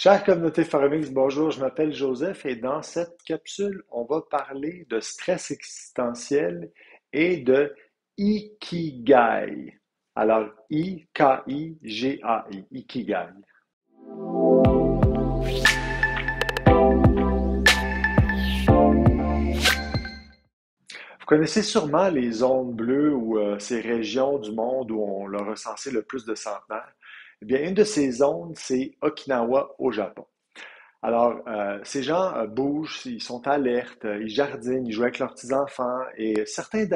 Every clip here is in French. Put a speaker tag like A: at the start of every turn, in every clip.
A: Chère communauté Foramix, bonjour, je m'appelle Joseph et dans cette capsule, on va parler de stress existentiel et de Ikigai. Alors, I-K-I-G-A-I, Ikigai. Vous connaissez sûrement les zones bleues ou ces régions du monde où on a recensé le plus de centenaires. Eh bien, une de ces zones, c'est Okinawa au Japon. Alors, ces gens bougent, ils sont alertes, ils jardinent, ils jouent avec leurs petits-enfants et certains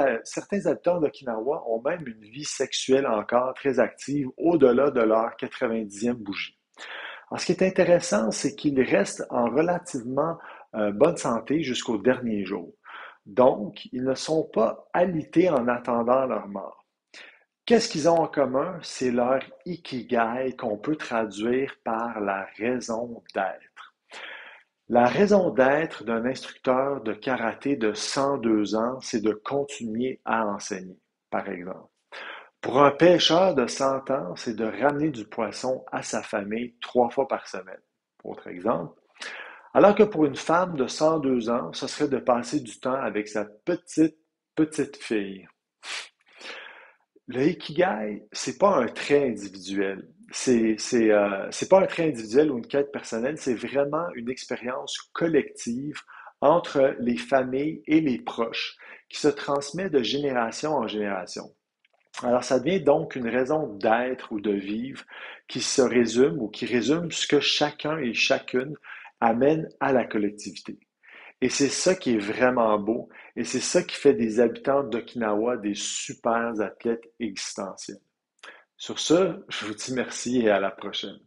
A: habitants d'Okinawa ont même une vie sexuelle encore très active au-delà de leur 90e bougie. Alors, ce qui est intéressant, c'est qu'ils restent en relativement bonne santé jusqu'au dernier jour. Donc, ils ne sont pas alités en attendant leur mort. Qu'est-ce qu'ils ont en commun? C'est leur ikigai qu'on peut traduire par la raison d'être. La raison d'être d'un instructeur de karaté de 102 ans, c'est de continuer à enseigner, par exemple. Pour un pêcheur de 100 ans, c'est de ramener du poisson à sa famille 3 fois par semaine, autre exemple. Alors que pour une femme de 102 ans, ce serait de passer du temps avec sa petite fille. Le ikigai, c'est pas un trait individuel. C'est pas un trait individuel ou une quête personnelle, c'est vraiment une expérience collective entre les familles et les proches qui se transmet de génération en génération. Alors, ça devient donc une raison d'être ou de vivre qui se résume ou qui résume ce que chacun et chacune amène à la collectivité. Et c'est ça qui est vraiment beau, et c'est ça qui fait des habitants d'Okinawa des super athlètes existentiels. Sur ce, je vous dis merci et à la prochaine.